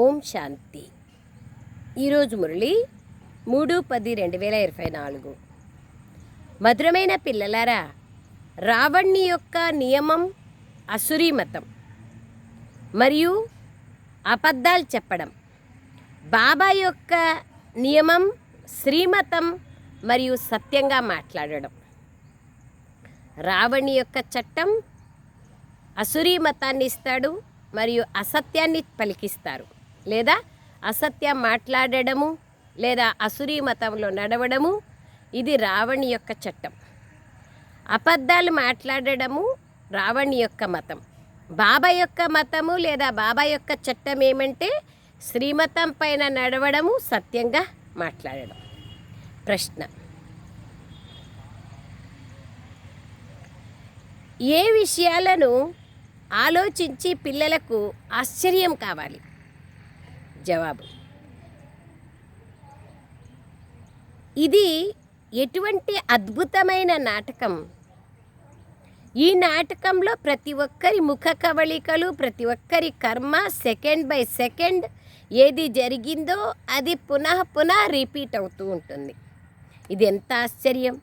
ఓం శాంతి. ఈరోజు మురళి 3/10/2024. మధురమైన పిల్లలారా, రావణ్ణి యొక్క నియమం అసురీ మతం మరియు అబద్ధాలు చెప్పడం. బాబా యొక్క నియమం శ్రీమతం మరియు సత్యంగా మాట్లాడడం. రావణి యొక్క చట్టం అసురీ మతాన్ని ఇస్తాడు మరియు అసత్యాన్ని పలికిస్తారు, లేదా అసత్యం మాట్లాడడము లేదా అసురీ మతంలో నడవడము. ఇది రావణి యొక్క చట్టం. అబద్ధాలు మాట్లాడడము రావణి యొక్క మతం. బాబా యొక్క మతము లేదా బాబా యొక్క చట్టం ఏమంటే శ్రీమతం పైన నడవడము, సత్యంగా మాట్లాడడం. ప్రశ్న: ఏ విషయాలను ఆలోచించి పిల్లలకు ఆశ్చర్యం కావాలి? జవాబు: ఇది ఎటువంటి అద్భుతమైన నాటకం! ఈ నాటకంలో ప్రతి ఒక్కరి ముఖ కవళికలు, ప్రతి ఒక్కరి కర్మ సెకండ్ బై సెకండ్ ఏది జరిగిందో అది పునః రిపీట్ అవుతూ ఉంటుంది. ఇది ఎంత ఆశ్చర్యం!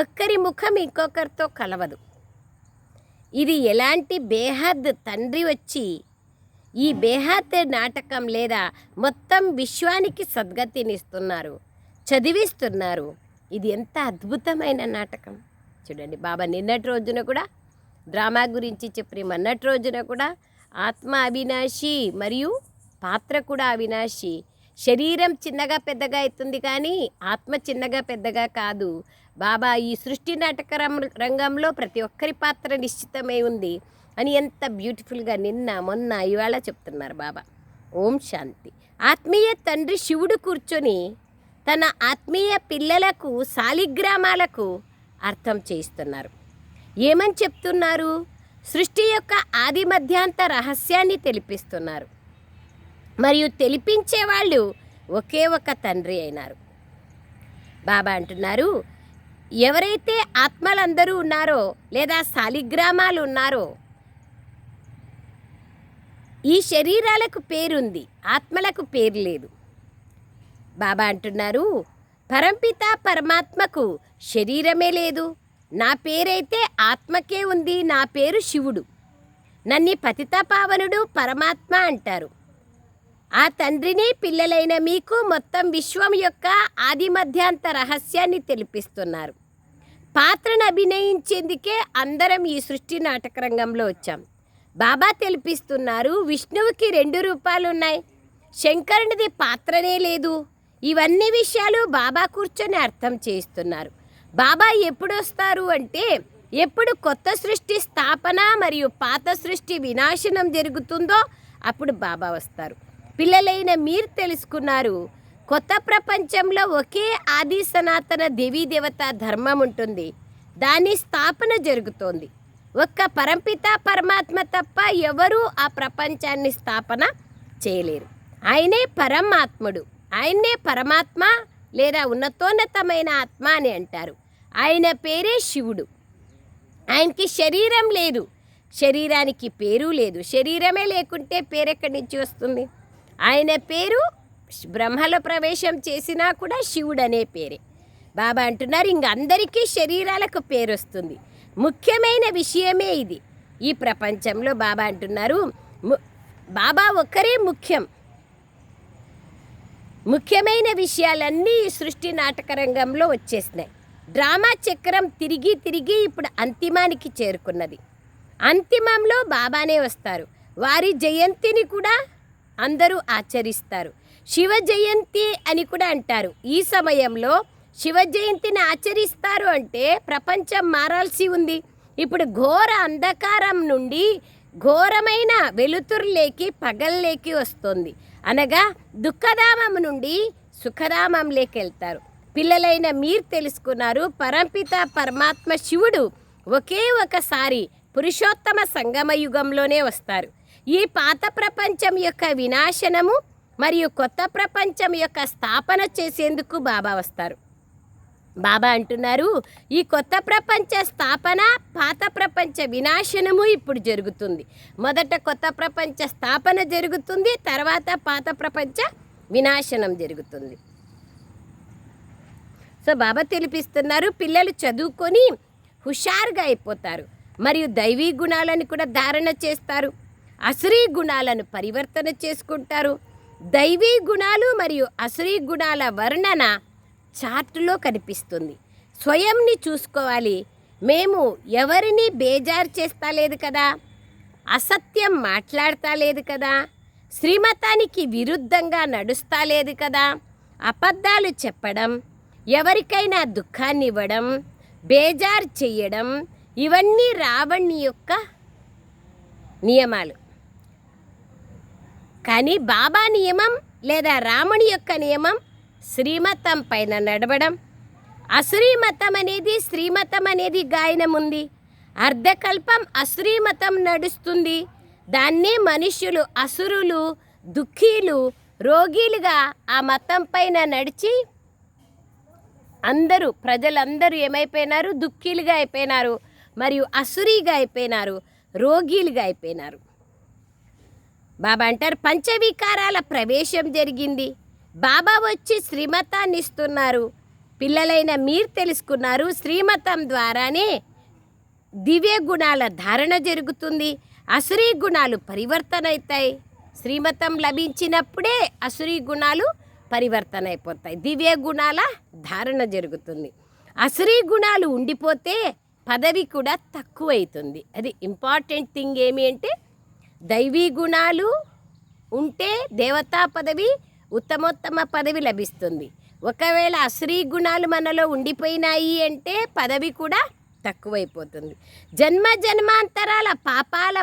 ఒక్కరి ముఖం ఇంకొకరితో కలవదు. ఇది ఎలాంటి బేహద్ తండ్రి వచ్చి ఈ బేహద్ నాటకం లేదా మొత్తం విశ్వానికి సద్గతినిస్తున్నారు, చదివిస్తున్నారు. ఇది ఎంత అద్భుతమైన నాటకం! చూడండి, బాబా నిన్నటి రోజున కూడా డ్రామా గురించి చెప్పి మొన్నటి రోజున కూడా ఆత్మ అవినాశి మరియు పాత్ర కూడా అవినాశి. శరీరం చిన్నగా పెద్దగా అవుతుంది కానీ ఆత్మ చిన్నగా పెద్దగా కాదు. బాబా ఈ సృష్టి నాటక రంగంలో ప్రతి ఒక్కరి పాత్ర నిశ్చితమై ఉంది అని ఎంత బ్యూటిఫుల్గా నిన్న మొన్న ఇవాళ చెప్తున్నారు బాబా. ఓం శాంతి. ఆత్మీయ తండ్రి శివుడు కూర్చొని తన ఆత్మీయ పిల్లలకు శాలిగ్రామాలకు అర్థం చేయిస్తున్నారు. ఏమని చెప్తున్నారు? సృష్టి యొక్క ఆది మధ్యాంత రహస్యాన్ని తెలిపిస్తున్నారు. మరియు తెలిపించే వాళ్ళు ఒకే ఒక తండ్రి అయినారు. బాబా అంటున్నారు, ఎవరైతే ఆత్మలందరూ ఉన్నారో లేదా శాలిగ్రామాలు ఉన్నారో, ఈ శరీరాలకు పేరుంది, ఆత్మలకు పేరు లేదు. బాబా అంటున్నారు, పరంపిత పరమాత్మకు శరీరమే లేదు. నా పేరైతే ఆత్మకే ఉంది. నా పేరు శివుడు. నన్ను పతిత పావనుడు పరమాత్మ అంటారు. ఆ తండ్రిని పిల్లలైన మీకు మొత్తం విశ్వం యొక్క ఆది మధ్యాంత రహస్యాన్ని తెలిపిస్తున్నారు. పాత్రను అభినయించేందుకే అందరం ఈ సృష్టి నాటక రంగంలో వచ్చాం. బాబా తెలిపిస్తున్నారు, విష్ణువుకి 2 రూపాలు ఉన్నాయి, శంకరునిది పాత్రనే లేదు. ఇవన్నీ విషయాలు బాబా కూర్చొని అర్థం చేస్తున్నారు. బాబా ఎప్పుడు వస్తారు అంటే ఎప్పుడు కొత్త సృష్టి స్థాపన మరియు పాత సృష్టి వినాశనం జరుగుతుందో అప్పుడు బాబా వస్తారు. పిల్లలైన మీరు తెలుసుకున్నారు, కొత్త ప్రపంచంలో ఒకే ఆది సనాతన దేవీ దేవత ధర్మం ఉంటుంది. దాని స్థాపన జరుగుతోంది. ఒక్క పరంపిత పరమాత్మ తప్ప ఎవరూ ఆ ప్రపంచాన్ని స్థాపన చేయలేరు. ఆయనే పరమాత్ముడు, ఆయన్నే పరమాత్మ లేదా ఉన్నతోన్నతమైన ఆత్మ అని అంటారు. ఆయన పేరే శివుడు. ఆయనకి శరీరం లేదు, శరీరానికి పేరు లేదు. శరీరమే లేకుంటే పేరెక్కడి నుంచి వస్తుంది? ఆయన పేరు బ్రహ్మలో ప్రవేశం చేసినా కూడా శివుడు అనే పేరే. బాబా అంటున్నారు, ఇంక అందరికీ శరీరాలకు పేరు వస్తుంది. ముఖ్యమైన విషయమే ఇది. ఈ ప్రపంచంలో బాబా అంటున్నారు, బాబా ఒక్కరే ముఖ్యం. ముఖ్యమైన విషయాలన్నీ ఈ సృష్టి నాటక రంగంలో వచ్చేసినాయి. డ్రామా చక్రం తిరిగి ఇప్పుడు అంతిమానికి చేరుకున్నది. అంతిమంలో బాబానే వస్తారు. వారి జయంతిని కూడా అందరూ ఆచరిస్తారు. శివ జయంతి అని కూడా అంటారు. ఈ సమయంలో శివ జయంతిని ఆచరిస్తారు అంటే ప్రపంచం మారాల్సి ఉంది. ఇప్పుడు ఘోర అంధకారం నుండి ఘోరమైన వెలుతురులేకి పగల్లేకి వస్తుంది. అనగా దుఃఖధామం నుండి సుఖధామంలోకి వెళ్తారు. పిల్లలైన మీరు తెలుసుకున్నారు, పరంపిత పరమాత్మ శివుడు ఒకే ఒకసారి పురుషోత్తమ సంగమ యుగంలోనే వస్తారు. ఈ పాత ప్రపంచం యొక్క వినాశనము మరియు కొత్త ప్రపంచం యొక్క స్థాపన చేసేందుకు బాబా వస్తారు. బాబా అంటున్నారు, ఈ కొత్త ప్రపంచ స్థాపన, పాత ప్రపంచ వినాశనము ఇప్పుడు జరుగుతుంది. మొదట కొత్త ప్రపంచ స్థాపన జరుగుతుంది, తర్వాత పాత ప్రపంచ వినాశనం జరుగుతుంది. సో బాబా తెలిపిస్తున్నారు, పిల్లలు చదువుకొని హుషారుగా అయిపోతారు, మరియు దైవీ గుణాలను కూడా ధారణ చేస్తారు, అసురీ గుణాలను పరివర్తన చేసుకుంటారు. దైవీ గుణాలు మరియు అసురీ గుణాల వర్ణన చార్టులో కనిపిస్తుంది. స్వయంని చూసుకోవాలి. మేము ఎవరిని బేజారు చేస్తా లేదు కదా, అసత్యం మాట్లాడతా లేదు కదా, శ్రీమతానికి విరుద్ధంగా నడుస్తా లేదు కదా, అబద్ధాలు చెప్పడం, ఎవరికైనా దుఃఖాన్ని ఇవ్వడం, బేజారు చెయ్యడం, ఇవన్నీ రావణి యొక్క నియమాలు. కానీ బాబా నియమం లేదా రాముని యొక్క నియమం శ్రీమతం పైన నడవడం. అశ్రీమతం అనేది, శ్రీమతం అనేది గాయనం ఉంది. అర్ధకల్పం అశ్రీమతం నడుస్తుంది. దాన్ని మనుష్యులు అసురులు, దుఃఖీలు, రోగిలుగా ఆ మతం పైన నడిచి ప్రజలందరూ ఏమైపోయినారు? దుఃఖీలుగా అయిపోయినారు, మరియు అసురీగా అయిపోయినారు, రోగిలుగా అయిపోయినారు. బాబా అంటారు, పంచవికారాల ప్రవేశం జరిగింది. బాబా వచ్చి శ్రీమతాన్ని ఇస్తున్నారు. పిల్లలైన మీరు తెలుసుకున్నారు, శ్రీమతం ద్వారానే దివ్య గుణాల ధారణ జరుగుతుంది, అసురీ గుణాలు పరివర్తన అవుతాయి. శ్రీమతం లభించినప్పుడే అసురీ గుణాలు పరివర్తన అయిపోతాయి, దివ్య గుణాల ధారణ జరుగుతుంది. అసురీ గుణాలు ఉండిపోతే పదవి కూడా తక్కువైతుంది. అది ఇంపార్టెంట్ థింగ్. ఏమి అంటే దైవీ గుణాలు ఉంటే దేవతా పదవి, ఉత్తమోత్తమ పదవి లభిస్తుంది. ఒకవేళ అసురీ గుణాలు మనలో ఉండిపోయినాయి అంటే పదవి కూడా తక్కువైపోతుంది. జన్మ జన్మాంతరాల పాపాల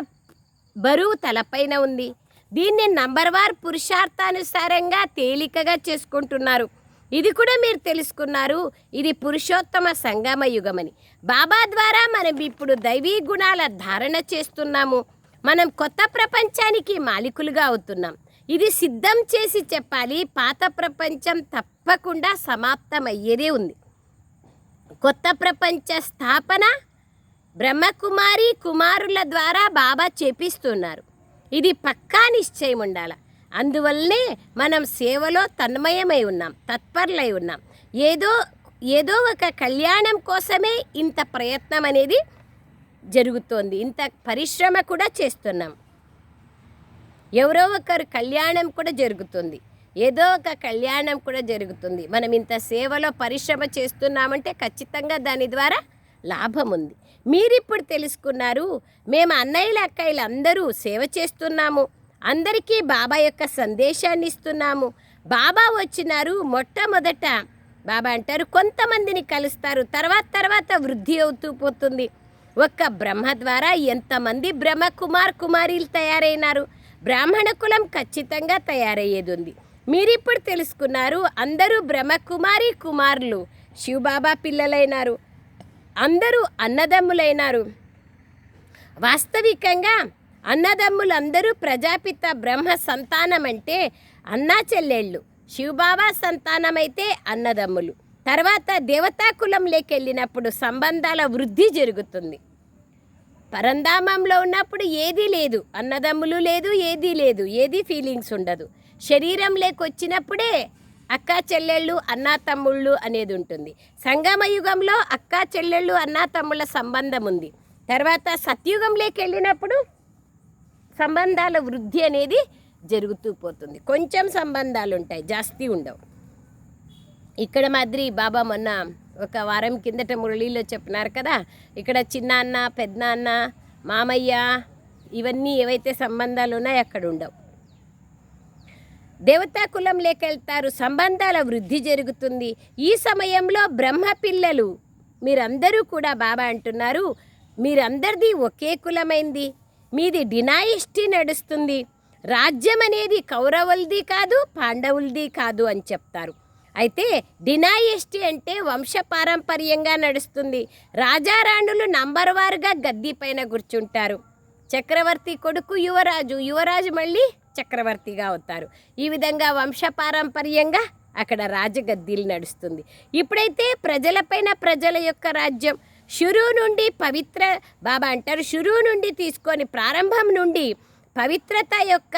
బరువు తలపైన ఉంది. దీన్ని నంబర్వార్ పురుషార్థానుసారంగా తేలికగా చేసుకుంటున్నారు. ఇది కూడా మీరు తెలుసుకున్నారు, ఇది పురుషోత్తమ సంగమ యుగమని. బాబా ద్వారా మనం ఇప్పుడు దైవీ గుణాల ధారణ చేస్తున్నాము. మనం కొత్త ప్రపంచానికి మాలికులుగా అవుతున్నాం. ఇది సిద్ధం చేసి చెప్పాలి, పాత ప్రపంచం తప్పకుండా సమాప్తమయ్యేదే ఉంది. కొత్త ప్రపంచ స్థాపన బ్రహ్మకుమారి కుమారుల ద్వారా బాబా చేపిస్తున్నారు. ఇది పక్కా నిశ్చయం ఉండాలి. అందువల్లనే మనం సేవలో తన్మయమై ఉన్నాం, తత్పరులై ఉన్నాం. ఏదో ఒక కళ్యాణం కోసమే ఇంత ప్రయత్నం అనేది జరుగుతోంది, ఇంత పరిశ్రమ కూడా చేస్తున్నాం. ఎవరో ఒకరు కళ్యాణం కూడా జరుగుతుంది, ఏదో ఒక కళ్యాణం కూడా జరుగుతుంది. మనం ఇంత సేవలో పరిశ్రమ చేస్తున్నామంటే ఖచ్చితంగా దాని ద్వారా లాభం ఉంది. మీరిప్పుడు తెలుసుకున్నారు, మేము అన్నయ్యలు అక్కయ్యలు అందరూ సేవ చేస్తున్నాము, అందరికీ బాబా యొక్క సందేశాన్ని ఇస్తున్నాము. బాబా వచ్చినారు, మొట్టమొదట బాబా అంటారు కొంతమందిని కలుస్తారు, తర్వాత వృద్ధి అవుతూ పోతుంది. ఒక్క బ్రహ్మ ద్వారా ఎంతమంది బ్రహ్మ కుమారీలు తయారైనారు. బ్రాహ్మణ కులం ఖచ్చితంగా తయారయ్యేది ఉంది. మీరిప్పుడు తెలుసుకున్నారు, అందరూ బ్రహ్మకుమారి కుమారులు శివబాబా పిల్లలైనారు, అందరూ అన్నదమ్ములైనారు. వాస్తవికంగా అన్నదమ్ములందరూ ప్రజాపిత బ్రహ్మ సంతానం అంటే అన్నా చెల్లెళ్ళు. శివబాబా సంతానమైతే అన్నదమ్ములు. తర్వాత దేవతా కులంలోకి వెళ్ళినప్పుడు సంబంధాల వృద్ధి జరుగుతుంది. పరంధామంలో ఉన్నప్పుడు ఏదీ లేదు, అన్నదమ్ములు లేదు, ఏదీ లేదు, ఏదీ ఫీలింగ్స్ ఉండదు. శరీరం లేకొచ్చినప్పుడే అక్కా చెల్లెళ్ళు అన్నా తమ్ముళ్ళు అనేది ఉంటుంది. సంగమ యుగంలో అక్కా చెల్లెళ్ళు అన్నా తమ్ముళ్ళ సంబంధం ఉంది. తర్వాత సత్యుగంలోకి వెళ్ళినప్పుడు సంబంధాల వృద్ధి అనేది జరుగుతూ పోతుంది. కొంచెం సంబంధాలు ఉంటాయి, జాస్తి ఉండవు. ఇక్కడ మాదిరి బాబా మొన్న ఒక వారం కిందట మురళీలో చెప్పినారు కదా, ఇక్కడ చిన్న అన్న, పెద్ద అన్న, మామయ్య, ఇవన్నీ ఏవైతే సంబంధాలు ఉన్నాయో అక్కడ ఉండవు. దేవతా కులంలోకి వెళ్తారు, సంబంధాల వృద్ధి జరుగుతుంది. ఈ సమయంలో బ్రహ్మ పిల్లలు మీరందరూ కూడా బాబా అంటున్నారు, మీరందరిది ఒకే కులమైంది, మీది డినాయిస్టీ నడుస్తుంది, రాజ్యం అనేది కౌరవులది కాదు, పాండవులది కాదు అని చెప్తారు. అయితే డినాయిస్టీ అంటే వంశపారంపర్యంగా నడుస్తుంది. రాజారాణులు నంబర్ వారుగా గద్దీ పైన కూర్చుంటారు. చక్రవర్తి కొడుకు యువరాజు, యువరాజు మళ్ళీ చక్రవర్తిగా అవుతారు. ఈ విధంగా వంశపారంపర్యంగా అక్కడ రాజగద్దీలు నడుస్తుంది. ఇప్పుడైతే ప్రజలపైన ప్రజల యొక్క రాజ్యం షురూ నుండి పవిత్ర బాబా అంటారు, షురూ నుండి తీసుకొని ప్రారంభం నుండి పవిత్రత యొక్క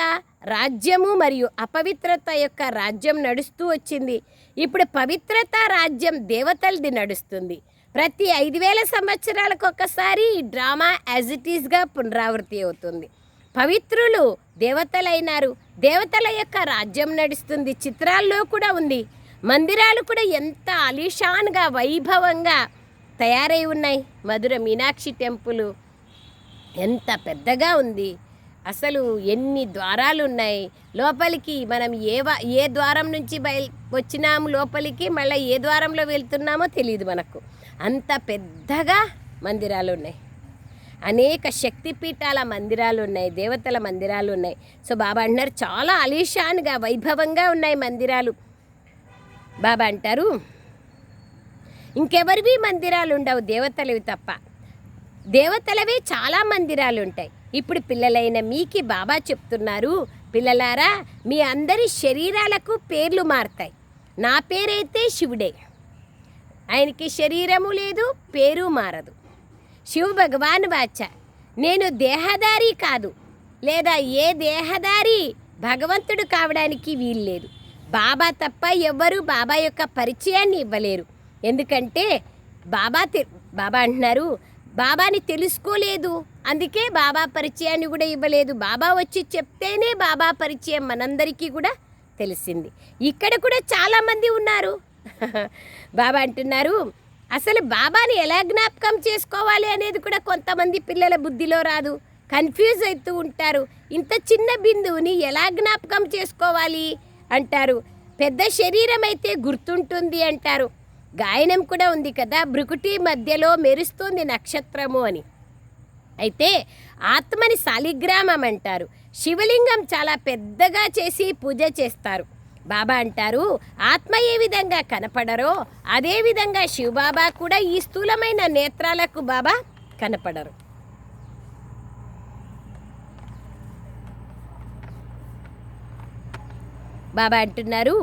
రాజ్యము మరియు అపవిత్రత యొక్క రాజ్యం నడుస్తూ వచ్చింది. ఇప్పుడు పవిత్రత రాజ్యం దేవతలది నడుస్తుంది. ప్రతి 5000 సంవత్సరాలకు ఒకసారి ఈ డ్రామా యాజ్ ఇట్ ఈస్గా పునరావృతి అవుతుంది. పవిత్రులు దేవతలైనారు, దేవతల యొక్క రాజ్యం నడుస్తుంది. చిత్రాల్లో కూడా ఉంది. మందిరాలు కూడా ఎంత అలీషాన్గా వైభవంగా తయారై ఉన్నాయి. మధుర మీనాక్షి టెంపుల్ ఎంత పెద్దగా ఉంది, అసలు ఎన్ని ద్వారాలు ఉన్నాయి. లోపలికి మనం ఏ ద్వారం నుంచి వచ్చినాము లోపలికి, మళ్ళీ ఏ ద్వారంలో వెళ్తున్నామో తెలియదు మనకు. అంత పెద్దగా మందిరాలు ఉన్నాయి. అనేక శక్తిపీఠాల మందిరాలు ఉన్నాయి, దేవతల మందిరాలు ఉన్నాయి. సో బాబా అంటున్నారు చాలా అలీషాన్గా వైభవంగా ఉన్నాయి మందిరాలు. బాబా అంటారు ఇంకెవరివి మందిరాలు ఉండవు, దేవతలవి తప్ప. దేవతలవే చాలా మందిరాలు ఉంటాయి. ఇప్పుడు పిల్లలైన మీకి బాబా చెప్తున్నారు, పిల్లలారా మీ అందరి శరీరాలకు పేర్లు మారుతాయి. నా పేరైతే శివుడే, ఆయనకి శరీరము లేదు, పేరు మారదు. శివ భగవాన్ వాచ, నేను దేహదారి కాదు, లేదా ఏ దేహదారి భగవంతుడు కావడానికి వీల్లేదు. బాబా తప్ప ఎవ్వరూ బాబా యొక్క పరిచయాన్ని ఇవ్వలేరు. ఎందుకంటే బాబా అంటున్నారు బాబాని తెలుసుకోలేదు, అందుకే బాబా పరిచయాన్ని కూడా ఇవ్వలేదు. బాబా వచ్చి చెప్తేనే బాబా పరిచయం మనందరికీ కూడా తెలిసింది. ఇక్కడ కూడా చాలామంది ఉన్నారు. బాబా అంటున్నారు అసలు బాబాని ఎలా జ్ఞాపకం చేసుకోవాలి అనేది కూడా కొంతమంది పిల్లల బుద్ధిలో రాదు, కన్ఫ్యూజ్ అవుతూ ఉంటారు. ఇంత చిన్న బిందువుని ఎలా జ్ఞాపకం చేసుకోవాలి అంటారు. పెద్ద శరీరం అయితే గుర్తుంటుంది అంటారు. గాయనం కూడా ఉంది కదా, భృకుటి మధ్యలో మెరుస్తుంది నక్షత్రము అని. అయితే ఆత్మని శాలిగ్రామం అంటారు. శివలింగం చాలా పెద్దగా చేసి పూజ చేస్తారు. బాబా అంటారు ఆత్మ ఏ విధంగా కనపడరో అదే విధంగా శివబాబా కూడా ఈ స్థూలమైన నేత్రాలకు బాబా కనపడరు. బాబా అంటున్నారు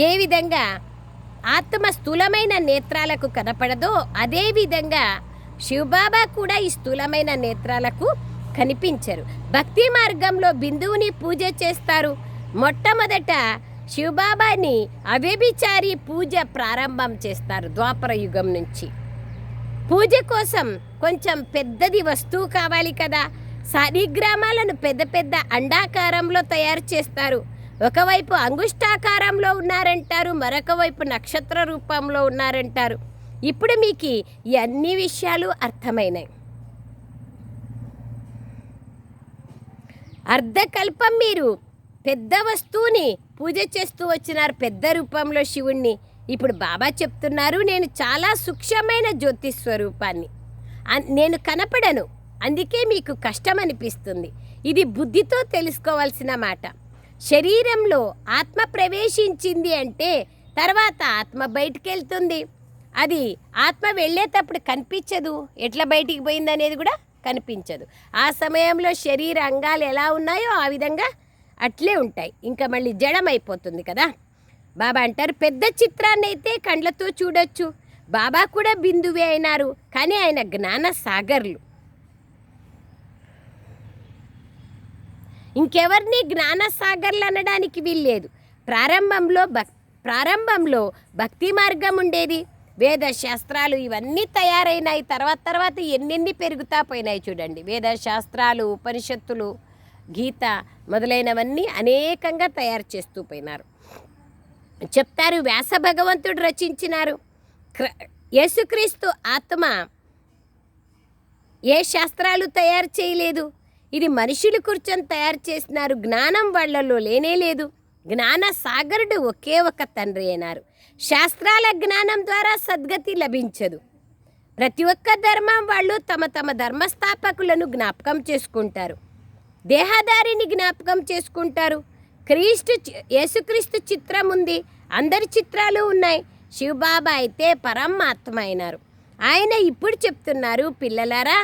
ఏ విధంగా ఆత్మ స్థూలమైన నేత్రాలకు కనపడదో అదే విధంగా శివబాబా కూడా ఈ స్థూలమైన నేత్రాలకు కనిపించరు. భక్తి మార్గంలో బిందువుని పూజ చేస్తారు. మొట్టమొదట శివబాబాని అవ్యభిచారి పూజ ప్రారంభం చేస్తారు. ద్వాపర యుగం నుంచి పూజ కోసం కొంచెం పెద్దది వస్తువు కావాలి కదా. సాలిగ్రామాలను పెద్ద పెద్ద అండాకారంలో తయారు చేస్తారు. ఒకవైపు అంగుష్టాకారంలో ఉన్నారంటారు, మరొక వైపు నక్షత్ర రూపంలో ఉన్నారంటారు. ఇప్పుడు మీకు ఈ అన్ని విషయాలు అర్థమైనాయి. అర్ధకల్పం మీరు పెద్ద వస్తువుని పూజ చేస్తూ వచ్చినారు, పెద్ద రూపంలో శివుణ్ణి. ఇప్పుడు బాబా చెప్తున్నారు నేను చాలా సూక్ష్మమైన జ్యోతి స్వరూపాన్ని, నేను కనపడను, అందుకే మీకు కష్టం అనిపిస్తుంది. ఇది బుద్ధితో తెలుసుకోవాల్సిన మాట. శరీరంలో ఆత్మ ప్రవేశించింది అంటే తర్వాత ఆత్మ బయటికి వెళ్తుంది. అది ఆత్మ వెళ్ళేటప్పుడు కనిపించదు, ఎట్లా బయటికి పోయింది అనేది కూడా కనిపించదు. ఆ సమయంలో శరీర అంగాలు ఎలా ఉన్నాయో ఆ విధంగా అట్లే ఉంటాయి, ఇంకా మళ్ళీ జడమైపోతుంది కదా. బాబా అంటారు పెద్ద చిత్రాన్ని అయితే కండ్లతో చూడొచ్చు. బాబా కూడా బిందువే అయినారు, కానీ ఆయన జ్ఞాన సాగర్లు. ఇంకెవరిని జ్ఞాన సాగర్లు అనడానికి వీల్లేదు. ప్రారంభంలో భక్తి మార్గం ఉండేది. వేద శాస్త్రాలు ఇవన్నీ తయారైనాయి. తర్వాత ఎన్నెన్ని పెరుగుతా పోయినాయి చూడండి. వేద శాస్త్రాలు, ఉపనిషత్తులు, గీత మొదలైనవన్నీ అనేకంగా తయారు చేస్తూ పోయినారు. చెప్తారు వ్యాస భగవంతుడు రచించినారు. యేసుక్రీస్తు ఆత్మ ఏ శాస్త్రాలు తయారు చేయలేదు, ఇది మనుషులు కూర్చొని తయారు చేసినారు. జ్ఞానం వాళ్ళలో లేనే లేదు. జ్ఞాన సాగరుడు ఒకే ఒక తండ్రి అయినారు. శాస్త్రాల జ్ఞానం ద్వారా సద్గతి లభించదు. ప్రతి ఒక్క ధర్మం వాళ్ళు తమ తమ ధర్మస్థాపకులను జ్ఞాపకం చేసుకుంటారు, దేహదారిని జ్ఞాపకం చేసుకుంటారు. యేసుక్రీస్తు చిత్రం ఉంది, అందరి చిత్రాలు ఉన్నాయి. శివబాబా అయితే పరమాత్మ అయినారు. ఆయన ఇప్పుడు చెప్తున్నారు పిల్లలారా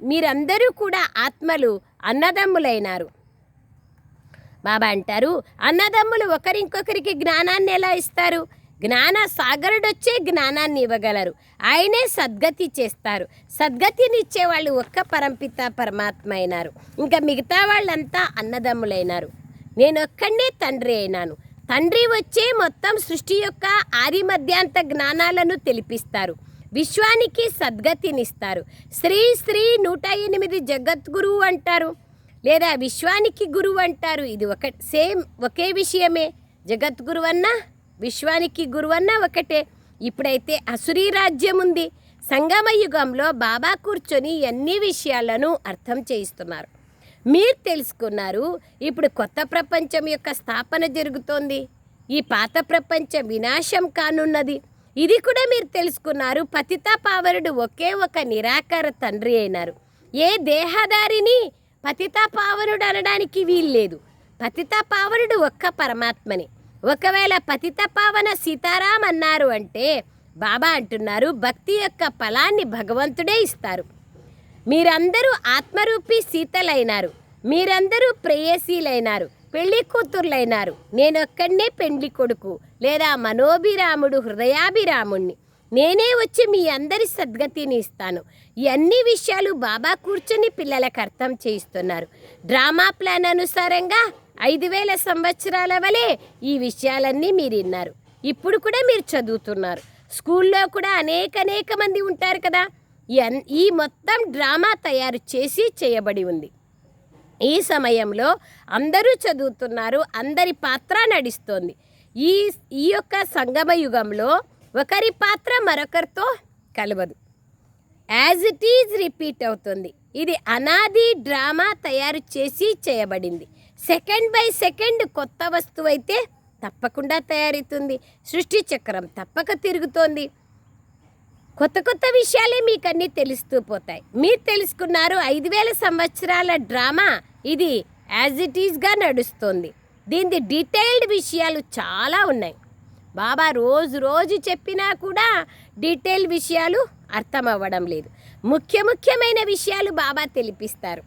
మీరందరూ కూడా ఆత్మలు, అన్నదమ్ములైనారు. బాబా అంటారు, అన్నదమ్ములు ఒకరింకొకరికి జ్ఞానాన్ని ఎలా ఇస్తారు? జ్ఞాన సాగరుడొచ్చే జ్ఞానాన్ని ఇవ్వగలరు. ఆయనే సద్గతి చేస్తారు. సద్గతిని ఇచ్చేవాళ్ళు ఒక్క పరంపిత పరమాత్మ అయినారు. ఇంకా మిగతా వాళ్ళంతా అన్నదమ్ములైనారు. నేనొక్కడే తండ్రి అయినాను. తండ్రి వచ్చే మొత్తం సృష్టి యొక్క ఆది మధ్యాంత జ్ఞానాలను తెలిపిస్తారు. విశ్వానికి సద్గతినిస్తారు. శ్రీ శ్రీ 108 జగద్గురువు అంటారు, లేదా విశ్వానికి గురువు అంటారు. ఇది ఒకే విషయమే. జగద్గురు అన్నా విశ్వానికి గురువు అన్నా ఒకటే. ఇప్పుడైతే అసురీ రాజ్యం ఉంది. సంగమ యుగంలో బాబా కూర్చొని అన్ని విషయాలను అర్థం చేయిస్తున్నారు. మీరు తెలుసుకున్నారు. ఇప్పుడు కొత్త ప్రపంచం యొక్క స్థాపన జరుగుతోంది. ఈ పాత ప్రపంచం వినాశం కానున్నది. ఇది కూడా మీరు తెలుసుకున్నారు. పతిత పావనుడు ఒకే ఒక నిరాకార తండ్రి అయినారు. ఏ దేహదారిని పతిత పావనుడు అనడానికి వీల్లేదు. పతిత పావనుడు ఒక్క పరమాత్మని. ఒకవేళ పతిత పావన సీతారాం అన్నారు అంటే బాబా అంటున్నారు, భక్తి యొక్క ఫలాన్ని భగవంతుడే ఇస్తారు. మీరందరూ ఆత్మరూపీ సీతలైనారు. మీరందరూ ప్రేయసీలైనారు, పెళ్లి కూతుర్లైనారు. నేనొక్కడనే పెండ్లి కొడుకు, లేదా మనోభిరాముడు, హృదయాభిరాముణ్ణి. నేనే వచ్చి మీ అందరి సద్గతిని ఇస్తాను. ఈ అన్ని విషయాలు బాబా కూర్చొని పిల్లలకు అర్థం చేయిస్తున్నారు. డ్రామా ప్లాన్ అనుసారంగా 5000 సంవత్సరాల వలె ఈ విషయాలన్నీ మీరు విన్నారు. ఇప్పుడు కూడా మీరు చదువుతున్నారు. స్కూల్లో కూడా అనేక మంది ఉంటారు కదా. ఈ మొత్తం డ్రామా తయారు చేసి చేయబడి ఉంది. ఈ సమయంలో అందరూ చదువుతున్నారు. అందరి పాత్ర నడుస్తోంది. ఈ యొక్క సంగమ యుగంలో ఒకరి పాత్ర మరొకరితో కలవదు. యాజ్ ఇట్ ఈజ్ రిపీట్ అవుతుంది. ఇది అనాది డ్రామా తయారు చేసి చేయబడింది. సెకండ్ బై సెకండ్ కొత్త వస్తువు అయితే తప్పకుండా తయారవుతుంది. సృష్టి చక్రం తప్పక తిరుగుతోంది. కొత్త విషయాలే మీకు అన్నీ తెలుస్తూ పోతాయి. మీరు తెలుసుకున్నారు 5000 సంవత్సరాల డ్రామా ఇది యాజ్ ఇట్ ఈజ్గా నడుస్తుంది. దీని డీటెయిల్డ్ విషయాలు చాలా ఉన్నాయి. బాబా రోజు చెప్పినా కూడా డీటెయిల్ విషయాలు అర్థం అవ్వడం లేదు. ముఖ్యమైన విషయాలు బాబా తెలిపిస్తారు.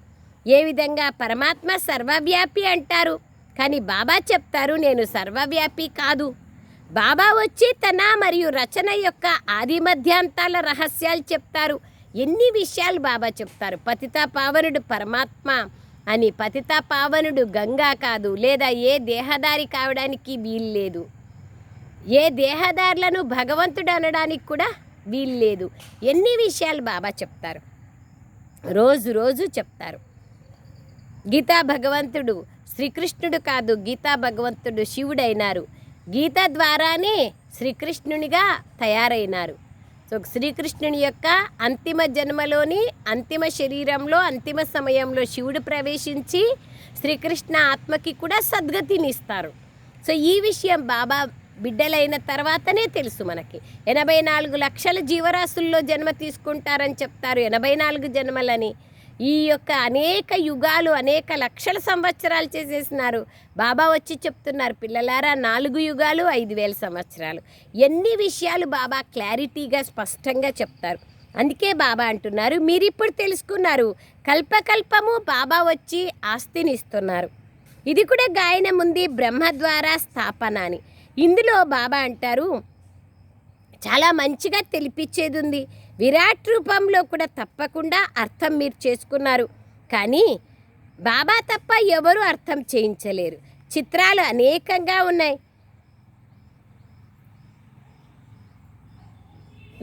ఏ విధంగా పరమాత్మ సర్వవ్యాపి అంటారు, కానీ బాబా చెప్తారు నేను సర్వవ్యాపి కాదు. బాబా వచ్చి తన మరియు రచన యొక్క ఆది మధ్యాంతాల రహస్యాలు చెప్తారు. ఎన్ని విషయాలు బాబా చెప్తారు. పతిత పావనుడు పరమాత్మ అని. పతిత పావనుడు గంగా కాదు, లేదా ఏ దేహదారి కావడానికి వీల్లేదు. ఏ దేహదారులను భగవంతుడు అనడానికి కూడా వీల్లేదు. ఎన్ని విషయాలు బాబా చెప్తారు. రోజు చెప్తారు. గీతా భగవంతుడు శ్రీకృష్ణుడు కాదు, గీతా భగవంతుడు శివుడైనారు. గీత ద్వారానే శ్రీకృష్ణునిగా తయారైనారు. సో శ్రీకృష్ణుని యొక్క అంతిమ జన్మలోని అంతిమ శరీరంలో అంతిమ సమయంలో శివుడు ప్రవేశించి శ్రీకృష్ణ ఆత్మకి కూడా సద్గతిని ఇస్తారు. సో ఈ విషయం బాబా బిడ్డలైన తర్వాతనే తెలుసు మనకి. 84 లక్షల జీవరాశుల్లో జన్మ తీసుకుంటారని చెప్తారు. 84 జన్మలని. ఈ యొక్క అనేక యుగాలు అనేక లక్షల సంవత్సరాలు చేసేసినారు. బాబా వచ్చి చెప్తున్నారు, పిల్లలారా 4 యుగాలు 5000 సంవత్సరాలు. ఎన్ని విషయాలు బాబా క్లారిటీగా స్పష్టంగా చెప్తారు. అందుకే బాబా అంటున్నారు, మీరు ఇప్పుడు తెలుసుకున్నారు. కల్పకల్పము బాబా వచ్చి ఆస్తిని ఇస్తున్నారు. ఇది కూడా గాయనం ఉంది, బ్రహ్మ ద్వారా స్థాపన అని. ఇందులో బాబా అంటారు చాలా మంచిగా తెలిపించేది ఉంది. విరాట్ రూపంలో కూడా తప్పకుండా అర్థం మీరు చేసుకున్నారు. కానీ బాబా తప్ప ఎవరు అర్థం చేయించలేరు. చిత్రాలు అనేకంగా ఉన్నాయి.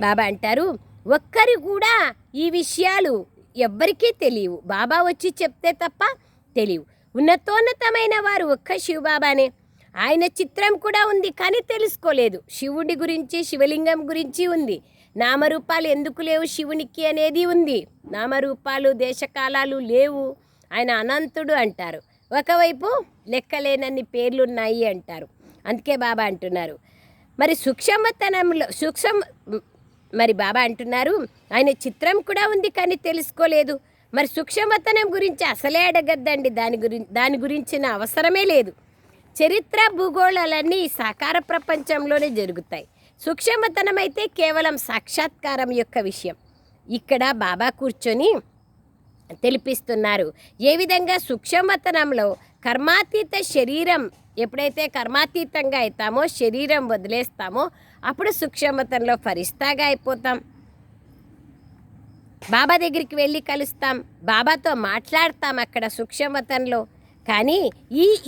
బాబా అంటారు ఒక్కరు కూడా ఈ విషయాలు ఎవ్వరికీ తెలియవు. బాబా వచ్చి చెప్తే తప్ప తెలియవు. ఉన్నతోన్నతమైన వారు ఒక్క శివబాబానే. ఆయన చిత్రం కూడా ఉంది, కానీ తెలుసుకోలేదు. శివుడి గురించి, శివలింగం గురించి ఉంది. నామరూపాలు ఎందుకు లేవు శివునికి అనేది ఉంది. నామరూపాలు దేశకాలాలు లేవు. ఆయన అనంతుడు అంటారు. ఒకవైపు లెక్కలేనన్ని పేర్లున్నాయి అంటారు. అందుకే బాబా అంటున్నారు మరి మరి బాబా అంటున్నారు ఆయన చిత్రం కూడా ఉంది, కానీ తెలుసుకోలేదు. మరి సూక్ష్మవతనం గురించి అసలే అడగద్దండి. దాని గురించిన అవసరమే లేదు. చరిత్ర భూగోళాలన్నీ ఈ సాకార ప్రపంచంలోనే జరుగుతాయి. సూక్ష్మతనం అయితే కేవలం సాక్షాత్కారం యొక్క విషయం. ఇక్కడ బాబా కూర్చొని తెలిపిస్తున్నారు. ఏ విధంగా సూక్ష్మవతనంలో కర్మాతీత శరీరం, ఎప్పుడైతే కర్మాతీతంగా అవుతామో, శరీరం వదిలేస్తామో, అప్పుడు సూక్ష్మవతంలో ఫరిస్తాగా అయిపోతాం. బాబా దగ్గరికి వెళ్ళి కలుస్తాం, బాబాతో మాట్లాడతాం అక్కడ సూక్ష్మవతంలో. కానీ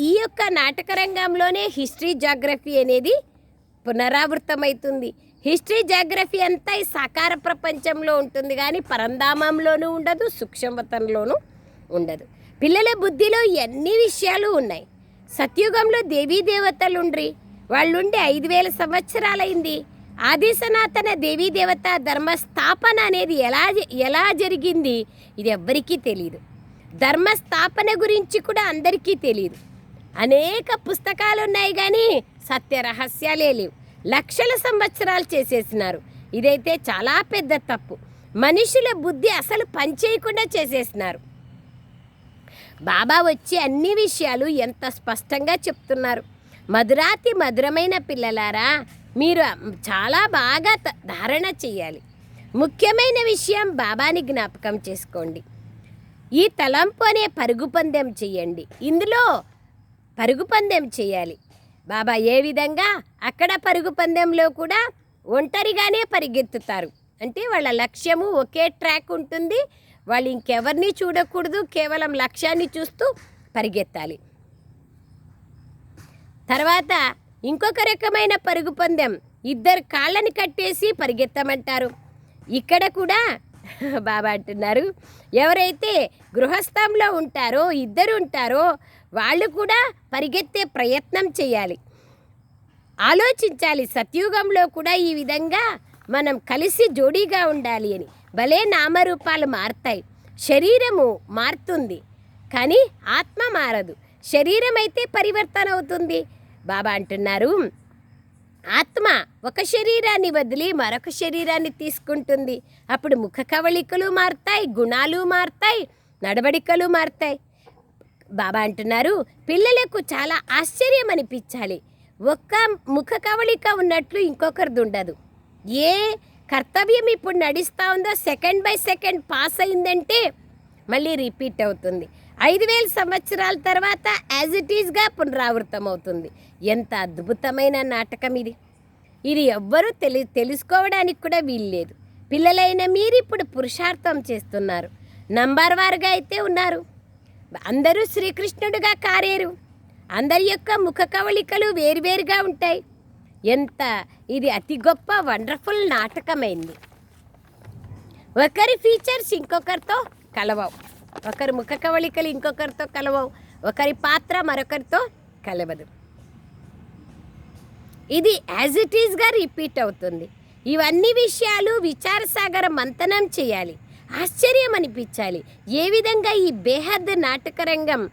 ఈ యొక్క నాటక రంగంలోనే హిస్టరీ జాగ్రఫీ అనేది పునరావృతమవుతుంది. హిస్టరీ జాగ్రఫీ అంతా ఈ సాకార ప్రపంచంలో ఉంటుంది, కానీ పరంధామంలోనూ ఉండదు, సూక్ష్మవతంలోనూ ఉండదు. పిల్లల బుద్ధిలో ఎన్ని విషయాలు ఉన్నాయి. సత్యుగంలో దేవీ దేవతలు ఉండ్రి, వాళ్ళుండి 5000 సంవత్సరాలైంది. ఆది సనాతన దేవీ దేవత ధర్మస్థాపన అనేది ఎలా జరిగింది ఇది ఎవ్వరికీ తెలియదు. ధర్మస్థాపన గురించి కూడా అందరికీ తెలియదు. అనేక పుస్తకాలు ఉన్నాయి కానీ సత్య రహస్యాలే లేవు. లక్షల సంవత్సరాలు చేసేసినారు. ఇదైతే చాలా పెద్ద తప్పు. మనుషుల బుద్ధి అసలు పనిచేయకుండా చేసేసినారు. బాబా వచ్చి అన్ని విషయాలు ఎంత స్పష్టంగా చెప్తున్నారు. మధురాతి మధురమైన పిల్లలారా, మీరు చాలా బాగా ధారణ చేయాలి. ముఖ్యమైన విషయం బాబాని జ్ఞాపకం చేసుకోండి. ఈ తలంపు అనే పరుగు పందెం చేయండి. ఇందులో పరుగు పందెం చేయాలి. బాబా ఏ విధంగా అక్కడ పరుగు పందెంలో కూడా ఒంటరిగానే పరిగెత్తుతారు. అంటే వాళ్ళ లక్ష్యము ఒకే ట్రాక్ ఉంటుంది. వాళ్ళు ఇంకెవరిని చూడకూడదు, కేవలం లక్ష్యాన్ని చూస్తూ పరిగెత్తాలి. తర్వాత ఇంకొక రకమైన పరుగు పందెం, ఇద్దరు కాళ్ళని కట్టేసి పరిగెత్తమంటారు. ఇక్కడ కూడా బాబా అంటున్నారు, ఎవరైతే గృహస్థంలో ఉంటారో, ఇద్దరు ఉంటారో, వాళ్ళు కూడా పరిగెత్తే ప్రయత్నం చేయాలి. ఆలోచించాలి, సత్యుగంలో కూడా ఈ విధంగా మనం కలిసి జోడీగా ఉండాలి అని. భలే నామరూపాలు మారుతాయి, శరీరము మారుతుంది, కానీ ఆత్మ మారదు. శరీరం అయితే పరివర్తన అవుతుంది. బాబా అంటున్నారు, ఆత్మ ఒక శరీరాన్ని వదిలి మరొక శరీరాన్ని తీసుకుంటుంది. అప్పుడు ముఖ కవళికలు మారుతాయి, గుణాలు మారుతాయి, నడవడికలు మారుతాయి. బాబా అంటున్నారు, పిల్లలకు చాలా ఆశ్చర్యం అనిపించాలి. ఒక్క ముఖ కవళిక ఉన్నట్లు ఇంకొకరిది ఉండదు. ఏ కర్తవ్యం ఇప్పుడు నడుస్తూ ఉందో సెకండ్ బై సెకండ్ పాస్ అయిందంటే మళ్ళీ రిపీట్ అవుతుంది. 5000 సంవత్సరాల తర్వాత యాజ్ ఇట్ ఈజ్గా పునరావృతం అవుతుంది. ఎంత అద్భుతమైన నాటకం ఇది. ఇది ఎవ్వరూ తెలుసుకోవడానికి కూడా వీల్లేదు. పిల్లలైన మీరు ఇప్పుడు పురుషార్థం చేస్తున్నారు. నంబర్ వారుగా అయితే ఉన్నారు. అందరూ శ్రీకృష్ణుడిగా కారేరు. అందరి యొక్క ముఖ కవళికలు వేరువేరుగా ఉంటాయి. ఇది అతి గొప్ప వండర్ఫుల్ నాటకమైంది. ఒకరి ఫీచర్స్ ఇంకొకరితో కలవవు, ఒకరి ముఖ కవళికలు ఇంకొకరితో కలవవు, ఒకరి పాత్ర మరొకరితో కలవదు. ఇది యాజ్ ఇట్ ఈజ్గా రిపీట్ అవుతుంది. ఇవన్నీ విషయాలు విచారసాగర మంతనం చేయాలి, ఆశ్చర్యం అనిపించాలి. ఏ విధంగా ఈ బేహద్ నాటకరంగం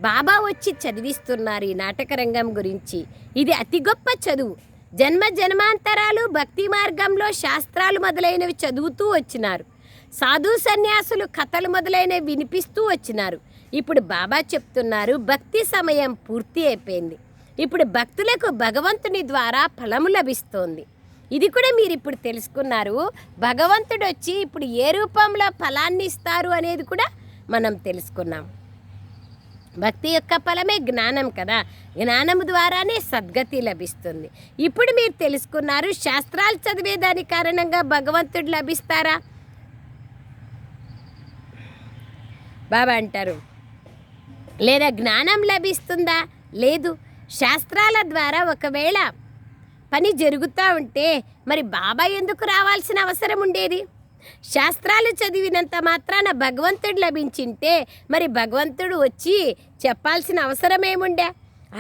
బాబా వచ్చి చదివిస్తున్నారు. ఈ నాటకరంగం గురించి ఇది అతి గొప్ప చదువు. జన్మ జన్మాంతరాలు భక్తి మార్గంలో శాస్త్రాలు మొదలైనవి చదువుతూ వచ్చినారు. సాధు సన్యాసులు కథలు మొదలైనవి వినిపిస్తూ వచ్చినారు. ఇప్పుడు బాబా చెప్తున్నారు, భక్తి సమయం పూర్తి అయిపోయింది. ఇప్పుడు భక్తులకు భగవంతుని ద్వారా ఫలము లభిస్తోంది. ఇది కూడా మీరు ఇప్పుడు తెలుసుకున్నారు. భగవంతుడు వచ్చి ఇప్పుడు ఏ రూపంలో ఫలాన్ని ఇస్తారు అనేది కూడా మనం తెలుసుకున్నాం. భక్తి యొక్క ఫలమే జ్ఞానం కదా, జ్ఞానం ద్వారానే సద్గతి లభిస్తుంది. ఇప్పుడు మీరు తెలుసుకున్నారు, శాస్త్రాలు చదివేదాని కారణంగా భగవంతుడు లభిస్తారా? బాబా అంటారు, లేదా జ్ఞానం లభిస్తుందా? లేదు. శాస్త్రాల ద్వారా ఒకవేళ పని జరుగుతూ ఉంటే మరి బాబా ఎందుకు రావాల్సిన అవసరం ఉండేది? శాస్త్రాలు చదివినంత మాత్రాన భగవంతుడు లభించింటే మరి భగవంతుడు వచ్చి చెప్పాల్సిన అవసరం ఏముండే?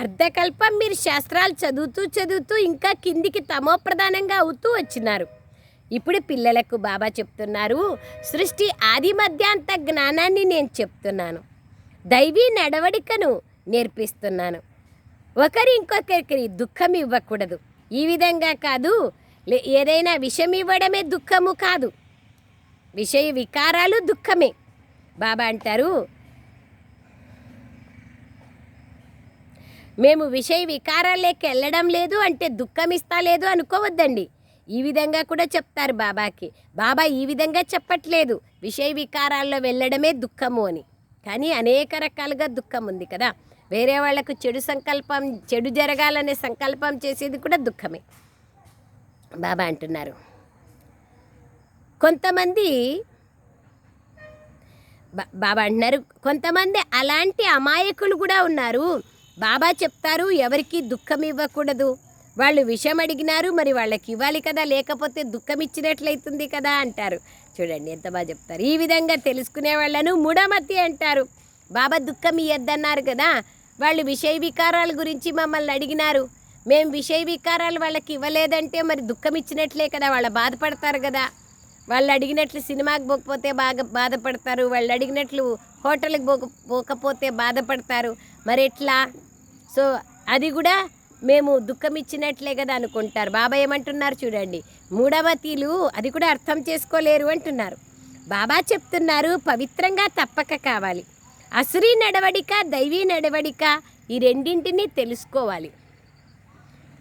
అర్ధకల్పం మీరు శాస్త్రాలు చదువుతూ ఇంకా కిందికి తమోప్రధానంగా అవుతూ వచ్చినారు. ఇప్పుడు పిల్లలకు బాబా చెప్తున్నారు, సృష్టి ఆది మధ్యాంత జ్ఞానాన్ని నేను చెప్తున్నాను, దైవీ నడవడికను నేర్పిస్తున్నాను. ఒకరి ఇంకొకరికి దుఃఖం ఇవ్వకూడదు. ఈ విధంగా కాదు, ఏదైనా విషం ఇవ్వడమే దుఃఖము కాదు, విషయ వికారాలు దుఃఖమే. బాబా అంటారు, మేము విషయ వికారాలేకి వెళ్ళడం లేదు అంటే దుఃఖం ఇస్తా లేదు అనుకోవద్దండి. ఈ విధంగా కూడా చెప్తారు బాబాకి. బాబా ఈ విధంగా చెప్పట్లేదు విషయ వికారాల్లో వెళ్ళడమే దుఃఖము అని. కానీ అనేక రకాలుగా దుఃఖం ఉంది కదా. వేరే వాళ్లకు చెడు జరగాలనే సంకల్పం చేసేది కూడా దుఃఖమే. బాబా అంటున్నారు బాబా అంటున్నారు కొంతమంది అలాంటి అమాయకులు కూడా ఉన్నారు. బాబా చెప్తారు ఎవరికి దుఃఖం ఇవ్వకూడదు. వాళ్ళు విషం అడిగినారు, మరి వాళ్ళకి ఇవ్వాలి కదా, లేకపోతే దుఃఖం ఇచ్చినట్లయితుంది కదా అంటారు. చూడండి ఎంత బాగా చెప్తారు. ఈ విధంగా తెలుసుకునే వాళ్ళను మూఢమతి అంటారు. బాబా దుఃఖం ఇవ్వద్దన్నారు కదా, వాళ్ళు విషయ వికారాల గురించి మమ్మల్ని అడిగినారు, మేము విషయ వికారాలు వాళ్ళకి ఇవ్వలేదంటే మరి దుఃఖం ఇచ్చినట్లే కదా, వాళ్ళు బాధపడతారు కదా. వాళ్ళు అడిగినట్లు సినిమాకి పోకపోతే బాధపడతారు, వాళ్ళు అడిగినట్లు హోటల్కి పోకపోతే బాధపడతారు, మరి ఎట్లా? సో అది కూడా మేము దుఃఖం ఇచ్చినట్లే కదా అనుకుంటారు. బాబా ఏమంటున్నారు చూడండి, మూఢమతీలు అది కూడా అర్థం చేసుకోలేరు అంటున్నారు. బాబా చెప్తున్నారు పవిత్రంగా తప్పక కావాలి. అసురీ నడవడిక, దైవీ నడవడిక, ఈ రెండింటినీ తెలుసుకోవాలి.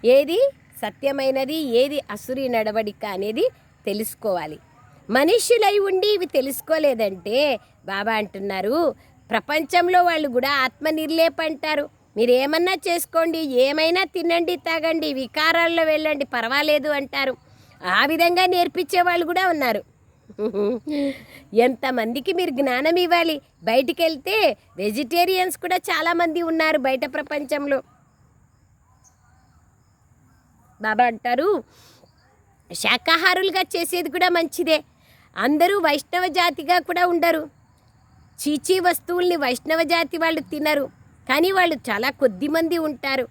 ఏది సత్యమైనది, ఏది అసురీ నడవడిక అనేది తెలుసుకోవాలి. మనుష్యులై ఉండి ఇవి తెలుసుకోలేదంటే బాబా అంటున్నారు ప్రపంచంలో వాళ్ళు కూడా ఆత్మ నిర్లేప అంటారు. మీరు ఏమన్నా చేసుకోండి, ఏమైనా తినండి, తాగండి, వికారాల్లో వెళ్ళండి, పర్వాలేదు అంటారు. ఆ విధంగా నేర్పించే వాళ్ళు కూడా ఉన్నారు. ఎంతమందికి మీరు జ్ఞానం ఇవ్వాలి. బయటికి వెళ్తే వెజిటేరియన్స్ కూడా చాలామంది ఉన్నారు బయట ప్రపంచంలో. బాబా అంటారు శాకాహారులుగా చేసేది కూడా మంచిదే. అందరూ వైష్ణవ జాతిగా కూడా ఉండరు. చీచీ వస్తువుల్ని వైష్ణవ జాతి వాళ్ళు తినరు, కానీ వాళ్ళు చాలా కొద్ది మంది ఉంటారు.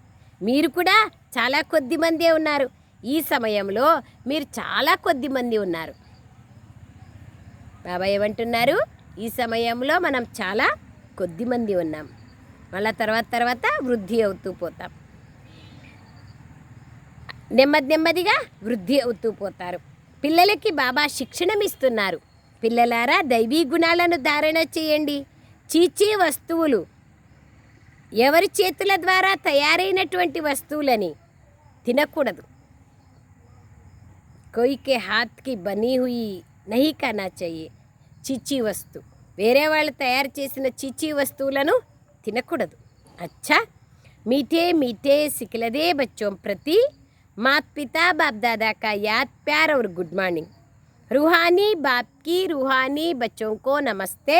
మీరు కూడా చాలా కొద్ది మందే ఉన్నారు. ఈ సమయంలో మీరు చాలా కొద్ది మంది ఉన్నారు. బాబా ఏమంటున్నారు, ఈ సమయంలో మనం చాలా కొద్ది మంది ఉన్నాం. మళ్ళీ తర్వాత వృద్ధి అవుతూ పోతాం. నెమ్మదిగా వృద్ధి అవుతూ పోతారు. పిల్లలకి బాబా శిక్షణమిస్తున్నారు. పిల్లలారా దైవీ గుణాలను ధారణ చేయండి. చీచీ వస్తువులు, ఎవరి చేతుల ద్వారా తయారైనటువంటి వస్తువులని తినకూడదు. कोई के हाथ की बनी हुई नहीं खाना चाहिए. చీచీ వస్తు, వేరే వాళ్ళు తయారు చేసిన చీచీ వస్తువులను తినకూడదు. అచ్చా मीठे मीठे सिखलदे बच्चों प्रति माता पिता बाप दादा का याद प्यार और गुड मॉर्निंग. रूहानी बाप की रूहानी बच्चों को नमस्ते.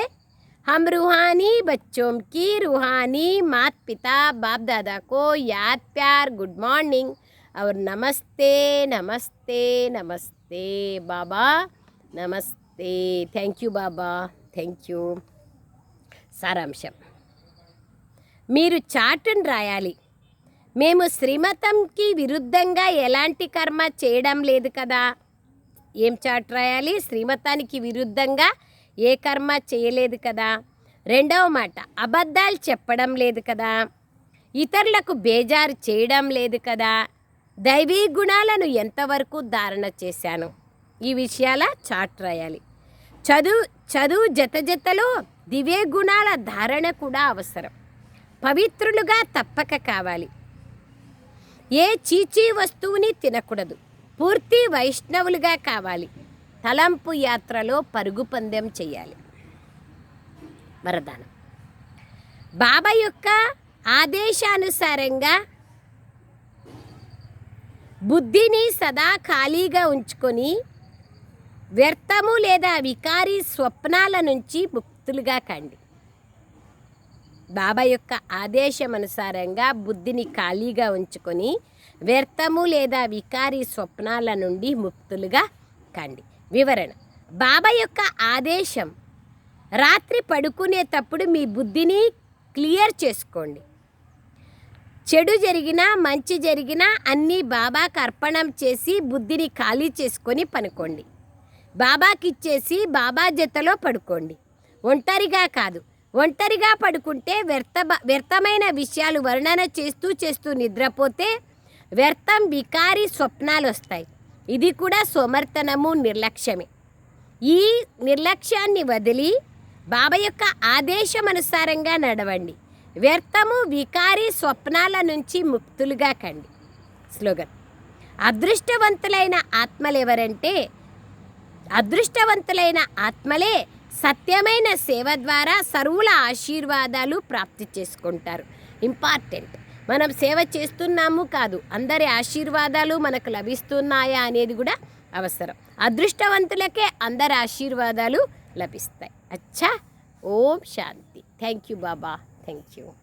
हम रूहानी बच्चों की रूहानी माता पिता बाप दादा को याद प्यार गुड मॉर्निंग और नमस्ते नमस्ते नमस्ते बाबा नमस्ते. థ్యాంక్ యూ బాబా, థ్యాంక్ యూ. సారాంశం, మీరు చాటును రాయాలి. మేము శ్రీమతంకి విరుద్ధంగా ఎలాంటి కర్మ చేయడం లేదు కదా. ఏం చాటు రాయాలి? శ్రీమతానికి విరుద్ధంగా ఏ కర్మ చేయలేదు కదా. రెండవ మాట, అబద్ధాలు చెప్పడం లేదు కదా. ఇతరులకు బేజారు చేయడం లేదు కదా. దైవీ గుణాలను ఎంతవరకు ధారణ చేశాను, ఈ విషయాల చాటు రాయాలి. చదువు జతలో దివ్య గుణాల ధారణ కూడా అవసరం. పవిత్రులుగా తప్పక కావాలి. ఏ చీచీ వస్తువుని తినకూడదు. పూర్తి వైష్ణవులుగా కావాలి. తలంపు యాత్రలో పరుగు పందెం చేయాలి. వరదానం, బాబా యొక్క ఆదేశానుసారంగా బుద్ధిని సదా ఖాళీగా ఉంచుకొని వ్యర్థము లేదా వికారీ స్వప్నాల నుంచి ముక్తులుగా కండి. బాబా యొక్క ఆదేశమనుసారంగా బుద్ధిని ఖాళీగా ఉంచుకొని వ్యర్థము లేదా వికారీ స్వప్నాల నుండి ముక్తులుగా కండి. వివరణ, బాబా యొక్క ఆదేశం, రాత్రి పడుకునేటప్పుడు మీ బుద్ధిని క్లియర్ చేసుకోండి. చెడు జరిగినా మంచి జరిగినా అన్నీ బాబాకు అర్పణం చేసి బుద్ధిని ఖాళీ చేసుకొని పనుకోండి. బాబాకి ఇచ్చేసి బాబా జతలో పడుకోండి. ఒంటరిగా కాదు. ఒంటరిగా పడుకుంటే వ్యర్థమైన విషయాలు వర్ణన చేస్తూ నిద్రపోతే వ్యర్థం వికారీ స్వప్నాలు వస్తాయి. ఇది కూడా సోమర్తనము, నిర్లక్ష్యమే. ఈ నిర్లక్ష్యాన్ని వదిలి బాబా యొక్క ఆదేశమనుసారంగా నడవండి. వ్యర్థము వికారీ స్వప్నాల నుంచి ముక్తులుగా కండి. స్లోగన్, అదృష్టవంతులైన ఆత్మలు ఎవరంటే అదృష్టవంతులైన ఆత్మలే సత్యమైన సేవ ద్వారా సర్వుల ఆశీర్వాదాలు ప్రాప్తి చేసుకుంటారు. ఇంపార్టెంట్. మనం సేవ చేస్తున్నాము కాదు, అందరి ఆశీర్వాదాలు మనకు లభిస్తున్నాయా అనేది కూడా అవసరం. అదృష్టవంతులకే అందరి ఆశీర్వాదాలు లభిస్తాయి. అచ్చా. ఓం శాంతి. థ్యాంక్ యూ బాబా. Thank you.